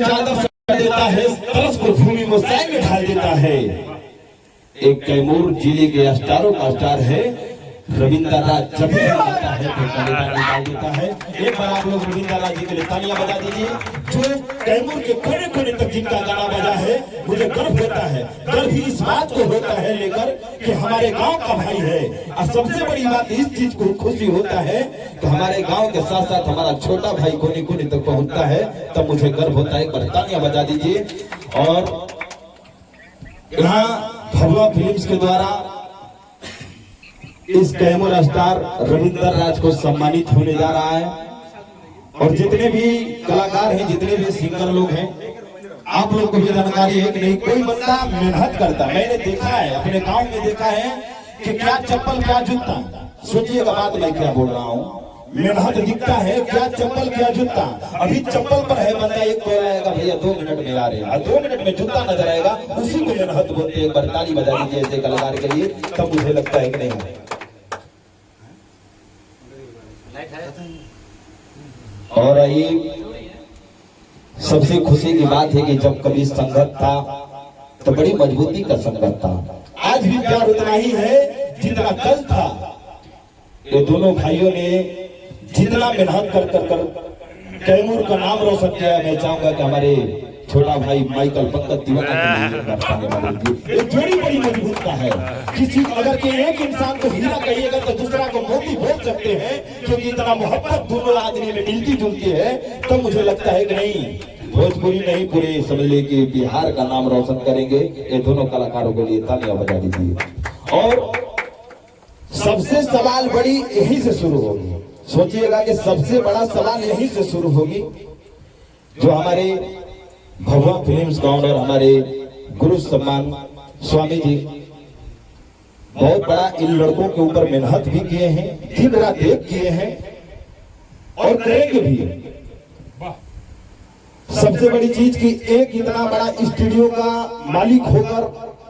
चादर से देता है, तरस को भूमि में साय में ढाल देता है। एक कैमूर जिले के स्टारों का स्टार है रविंद्र राज। जब भी आता है तो कलेजा निकाल देता है। एक बार आप लोग रविंद्र राज जी के लिए तालियां बजा दीजिए, जो कैमूर के कोने कोने तक जिनका गाना बजा है। मुझे गर्व होता है, गर्व भी इस बात को होता है लेकर कि हमारे गांव का भाई है। और सबसे बड़ी बात इस चीज को खुशी होता है कि हमारे गांव के साथ साथ हमारा छोटा भाई कोने कोने तक पहुंचता है, तब मुझे गर्व होता है। एक बार तालियां बजा दीजिए। और यहाँ भगवा फिल्म्स के द्वारा इस कैमूर स्टार रविंद्र राज को सम्मानित होने जा रहा है। और जितने भी कलाकार हैं, जितने भी सिंगर लोग हैं, आप लोग को भी जानकारी है कि नहीं, कोई बंदा मेहनत करता। मैंने देखा है, अपने गांव में देखा है कि क्या चप्पल क्या जूता। सोचिएगा बात मैं क्या बोल रहा हूँ। मेहनत दिखता है, क्या चप्पल क्या जूता। अभी चप्पल पर है बंदा, एक बोल आएगा भैया 2 मिनट में आ रहे हैं, 2 मिनट में जूता नजर आएगा, उसी को मेहनत बोलते हैं। एक बार ताली बजा दीजिए ऐसे कलाकार के लिए, तब मुझे लगता है कि नहीं। और ये सबसे खुशी की बात है कि जब कभी संघर्ष था तो बड़ी मजबूती का संघर्ष था। आज भी प्यार उतना ही है जितना कल था। ये दोनों भाइयों ने जितना मेहनत कर कैमूर का नाम रोशन किया, मैं चाहूंगा कि हमारे छोटा भाई माइकल पंकज दीवाना एक जोड़ी बड़ी मजबूत का है। किसी अगर के एक इंसान को हीरा कहिएगा तो दूसरा को मोती बोल सकते हैं, क्योंकि इतना मोहब्बत दोनों आदमी में मिलती जुलती है। तो मुझे लगता है कि नहीं, भोजपुरी नहीं पूरे समझ ले कि बिहार का नाम रोशन करेंगे। ये दोनों कलाकारों के लिए तालियां बजा दीजिए। और सबसे सवाल बड़ी यहीं से शुरू होगी। सोचिएगा कि सबसे बड़ा सवाल यहीं से शुरू होगी। जो हमारे भगवा फिल्म्स का ऑनर हमारे गुरु सम्मान स्वामी जी बहुत बड़ा इन लड़कों के ऊपर मेहनत भी किए हैं, दिन रात एक किए हैं और करेंगे भी। सबसे बड़ी चीज कि एक इतना बड़ा स्टूडियो का मालिक होकर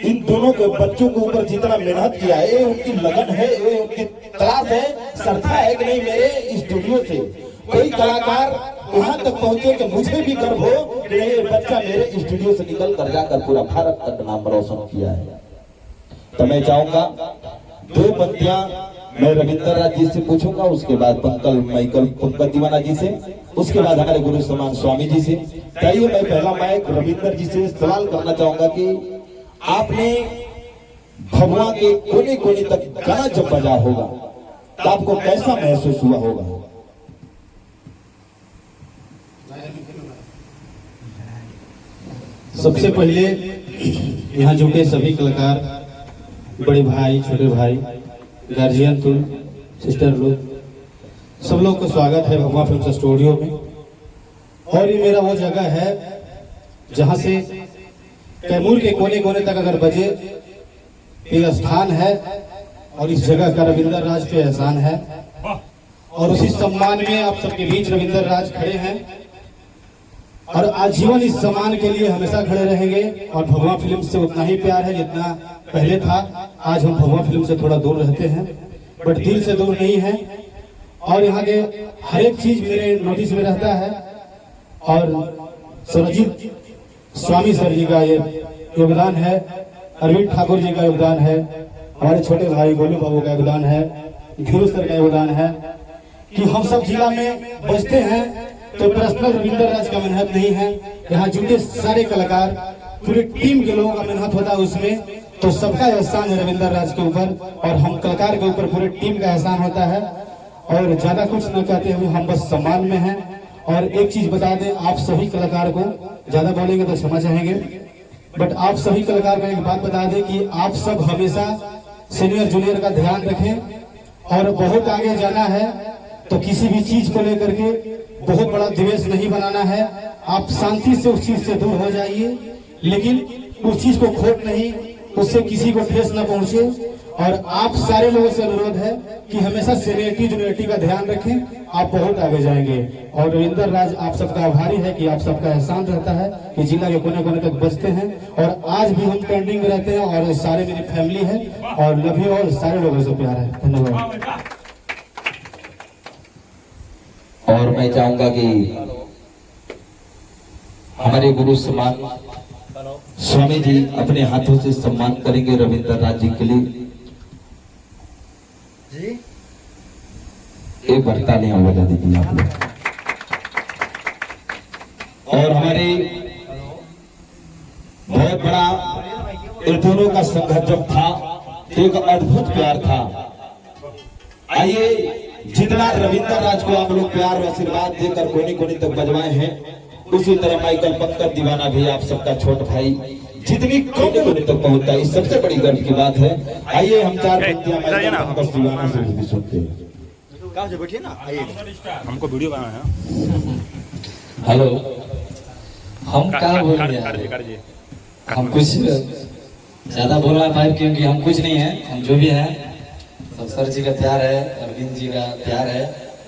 इन दोनों के बच्चों के ऊपर जितना मेहनत किया है, ये उनकी लगन है, ये उनकी तलाश है, श्रद्धा है कि नहीं मेरे स्टूडियो से कोई कलाकार वहां तक पहुंचे कि मुझे भी गर्व हो कि ये बच्चा मेरे स्टूडियो से निकल कर जाकर पूरा भारत तक नाम रोशन किया है। तो मैं चाहूंगा 2 पंक्तियां मैं रविंद्र राज जी से पूछूंगा, उसके बाद माइकल पंकज दीवाना जी से, उसके बाद हमारे गुरु समान स्वामी जी से। चाहिए मैं पहला माइक रविंद्र जी से सवाल करना चाहूंगा कि आपने भगवान के कोने कोने तक गाना जब बजा होगा तो आपको कैसा महसूस हुआ होगा? सबसे पहले यहाँ जुटे सभी कलाकार, बड़े भाई, छोटे भाई, गार्जियन तुम, सिस्टर लोग, सब लोग को स्वागत है भगवा फिल्म स्टूडियो में। और ये मेरा वो जगह है जहाँ से कैमूर के कोने कोने तक अगर बजे एक स्थान है, और इस जगह का रविंद्र राज पे एहसान है। और उसी सम्मान में आप सबके बीच रविंद्र राज खड़े हैं और आजीवन इस सम्मान के लिए हमेशा खड़े रहेंगे। और भगवा फिल्म से उतना ही प्यार है जितना पहले था। आज हम भगवा फिल्म से थोड़ा दूर रहते हैं, बट दिल से दूर नहीं है। और यहाँ के हर एक चीज मेरे नोटिस में रहता है। और सरजीत स्वामी सर जी का ये योगदान है, अरविंद ठाकुर जी का योगदान है, हमारे छोटे भाई गोलू बाबू का योगदान है, धीरू सर का योगदान है कि हम सब जिला में बजते हैं। तो पर्सनल रविंद्र राज का मेहनत नहीं है, यहाँ जुटे सारे कलाकार, पूरी टीम के लोगों का मेहनत होता है उसमें। तो सबका एहसान है रविंद्र राज के ऊपर, और हम कलाकार के ऊपर पूरी टीम का एहसान होता है। और ज्यादा कुछ न कहते हुए हम बस सम्मान में हैं। और एक चीज बता दें आप सभी कलाकार को, ज्यादा बोलेंगे तो क्षमा चाहेंगे, बट आप सभी कलाकार को एक बात बता दें कि आप सब हमेशा सीनियर जूनियर का ध्यान रखें। और बहुत आगे जाना है तो किसी भी चीज को लेकर के बहुत बड़ा द्वेष नहीं बनाना है। आप शांति से उस चीज से दूर हो जाइए, लेकिन उस चीज को खोट नहीं, उससे किसी को ठेस न पहुंचे। और आप सारे लोगों से अनुरोध है कि हमेशा सीनियरिटी जूनियरिटी का ध्यान रखें, आप बहुत आगे जाएंगे। और रविंद्र राज आप सबका आभारी है कि आप सबका एहसान रहता है कि जिला के कोने कोने तक बचते हैं। और आज भी हम ट्रेंडिंग में रहते हैं और सारे मेरी फैमिली है और लव यू ऑल, सारे लोगों से प्यार है। धन्यवाद। और मैं चाहूंगा कि हमारे गुरु समान स्वामी जी अपने हाथों से सम्मान करेंगे रविंद्र राज जी के लिए। एक बार तालियां बजा दीजिए आप लोग। और हमारे बहुत बड़ा इन दोनों का संघर्ष जब था, एक अद्भुत प्यार था। आइए, जितना रविंद्र राज को आप लोग प्यार और आशीर्वाद देकर कोने कोने तक बजवाए हैं, उसी तरह माइकल पंकज दीवाना भी आप सबका छोट भाई जितनी कोने कोने तक पहुंचता है, सबसे बड़ी गर्व की बात है। आइए हम चार पंक्तियां माइकल पंकज दीवाना से भी सुनते हैं। बैठिए ना, हमको वीडियो बनाना है। हेलो, हम क्या बोल रहे हैं? हम कुछ ज्यादा बोल रहा है क्योंकि हम कुछ नहीं है। हम जो भी है सब सर जी का प्यार है, अरविंद जी का प्यार है,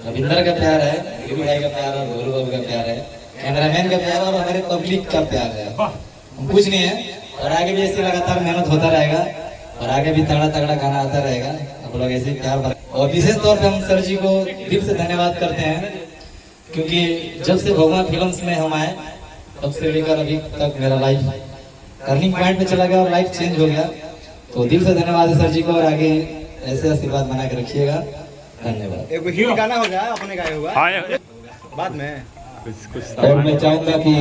रविंद्र का प्यार है, गुरु भाई का प्यार है, भोलू बाबू का प्यार है, कैमरामैन का प्यार और हमारे पब्लिक का प्यार है। हम कुछ नहीं है और आगे भी ऐसे लगातार मेहनत होता रहेगा और आगे भी तगड़ा तगड़ा गाना आता रहेगा। आप लोग ऐसे प्यार और विशेष तौर पे हम सर जी को दिल से धन्यवाद करते हैं क्योंकि जब से भगवान फिल्म्स में हम आए तब से लेकर अभी तक मेरा लाइफ टर्निंग पॉइंट पे चला गया और लाइफ चेंज हो गया। तो दिल से धन्यवाद है सर जी को और आगे ऐसे आशीर्वाद बना के रखिएगा। धन्यवाद। एक हिट गाना हो जाए, अपने गाया हुआ बाद में और मैं चाहूंगा कि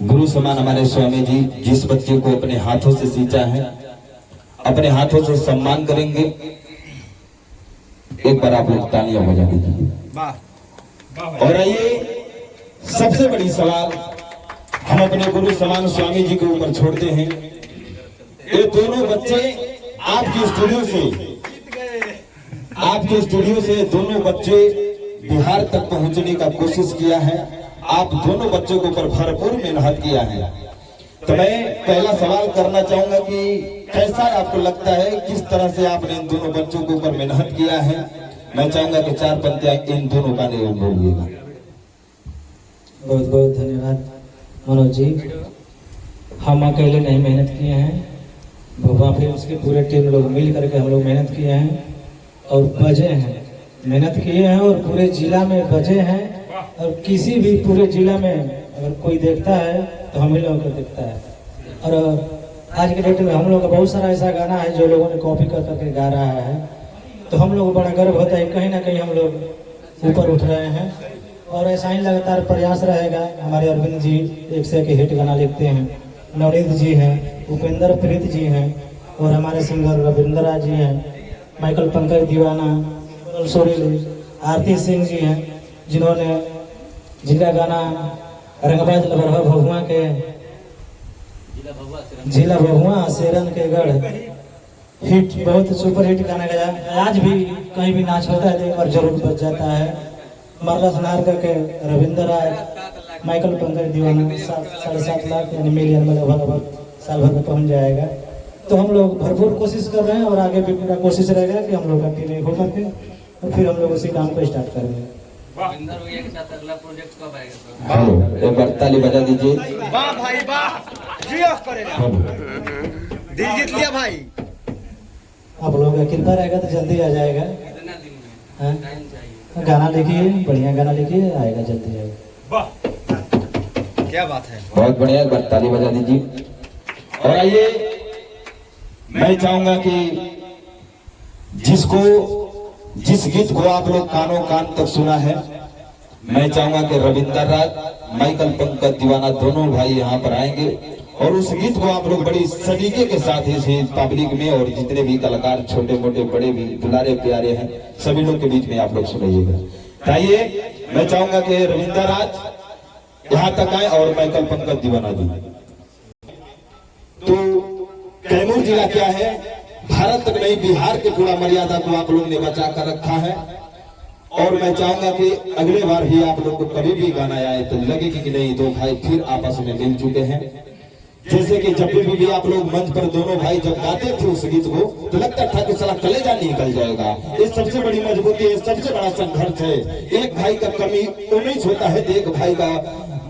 गुरु समान हमारे स्वामी जी जिस बच्चे को अपने हाथों से सींचा है, अपने हाथों से सम्मान करेंगे। एक बार आप लोग तालियां बजा दीजिए। और आइए, सबसे बड़ी सवाल हम अपने गुरु समान स्वामी जी के ऊपर छोड़ते हैं। ये दोनों बच्चे आपके स्टूडियो से दोनों बच्चे बिहार तक पहुंचने का कोशिश किया है। आप दोनों बच्चों के ऊपर भरपूर मेहनत किया है। तो मैं पहला सवाल करना चाहूंगा कि कैसा आपको लगता है, किस तरह से आपने इन दोनों बच्चों के ऊपर मेहनत किया है। मैं चाहूंगा कि चार पंक्तियां इन दोनों का नाम बोलिएगा। बहुत बहुत धन्यवाद मनोज जी। हम अकेले नहीं मेहनत किए हैं, भगवान फिल्म्स के पूरे टीम लोग मिल करके हम लोग मेहनत किए हैं और बजे हैं, मेहनत किए हैं और पूरे जिला में बजे हैं। और किसी भी पूरे जिला में अगर कोई देखता है तो हम ही लोगों को देखता है। और आज के डेट में हम लोग का बहुत सारा ऐसा गाना है जो लोगों ने कॉपी कर करके गा रहा है, तो हम लोग को बड़ा गर्व होता है कहीं ना कहीं हम लोग ऊपर उठ रहे हैं। और ऐसा ही लगातार प्रयास रहेगा। हमारे अरविंद जी एक से एक हिट गाना लिखते हैं, नवनीत जी हैं, उपेंद्र प्रीत जी हैं और हमारे सिंगर रविंद्र राज जी हैं, माइकल पंकज दीवाना, सोरेल, आरती सिंह जी हैं जिनका गाना रंगबाज लबरहा भगुआ के जिला भगुआ शेरन के गढ़ हिट, बहुत सुपर हिट गाना गाया। आज भी कहीं भी नाच होता है तो एक बार जरूर बच जाता है। मरला सुनार करके रविंद्र राय, माइकल पंकज दीवाना 7.5 लाख यानी मिलियन में लगभग साल भर में पहुंच जाएगा। तो हम लोग भरपूर कोशिश कर रहे हैं और आगे भी पूरा कोशिश रहेगा कि हम लोग का टीम एक होकर के और फिर हम लोग उसी काम को स्टार्ट करेंगे। एक बार ताली बजा दीजिए। वाह भाई वाह, दिल जीत लिया भाई। आप लोगों का कृपा रहेगा तो जल्दी आ जाएगा। हाँ? गाना लिखिए, बढ़िया गाना लिखिए, आएगा जल्दी आएगा। क्या बात है, बहुत बढ़िया, एक बार ताली बजा दीजिए। और आइए, मैं चाहूंगा कि जिस गीत को आप लोग कानों कान तक सुना है, मैं चाहूंगा कि रविंद्र राज, माइकल पंकज दीवाना दोनों भाई यहाँ पर आएंगे और उस गीत को आप लोग बड़ी सलीके के साथ इसे पब्लिक में और जितने भी कलाकार छोटे मोटे बड़े भी दुलारे प्यारे हैं सभी लोग के बीच में आप लोग सुनाइएगा। आइए, मैं चाहूंगा कि रविंद्र राज यहाँ तक आए और माइकल पंकज दीवाना जी। तो कैमूर जिला क्या है, भारत तक नहीं बिहार के पूरा मर्यादा को आप लोग ने बचा कर रखा है। और मैं चाहूंगा कि अगले बार भी आप लोग को कभी भी गाना आए तो लगे कि नहीं दो भाई फिर आपस में मिल चुके हैं। जैसे कि जब भी आप लोग मंच पर दोनों भाई जब गाते थे उस गीत को तो लगता था कि साला कलेजा निकल जाएगा। ये सबसे बड़ी मजबूती है, सबसे बड़ा संघर्ष है। एक भाई का कमी 19 होता है तो एक भाई का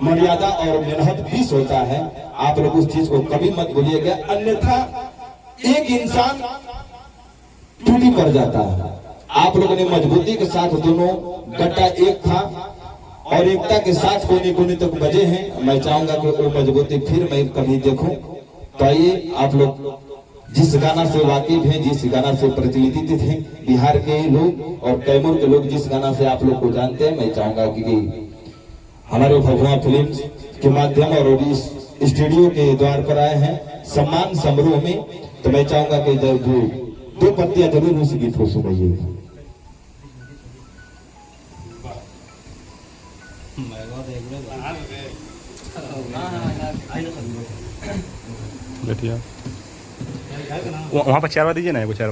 मर्यादा और मेहनत 20 होता है। आप लोग उस चीज को कभी मत भूलिएगा, अन्यथा एक इंसान टूटी पड़ जाता है। आप लोगों ने मजबूती के साथ दोनों गड्ढा एक था और एकता के साथ कोने कोने तक बजे हैं। मैं चाहूंगा कि वो मजबूती फिर मैं कभी देखूं। तो आइए, आप लोग जिस गाना से वाकिफ हैं, जिस गाना से प्रचलित थे बिहार के लोग और कैमूर के लोग, जिस गाना से आप लोग को जानते हैं, मैं चाहूंगा कि हमारे भगवा फिल्म्स के माध्यम और इस स्टूडियो के द्वार पर आए हैं सम्मान समारोह में, तो मैं चाहूंगा कि जब दो पत्तियां जरूर उस गीत को सुनाइएगा। बैठिए, वहाँ पर चेयर दीजिए ना, वो चेयर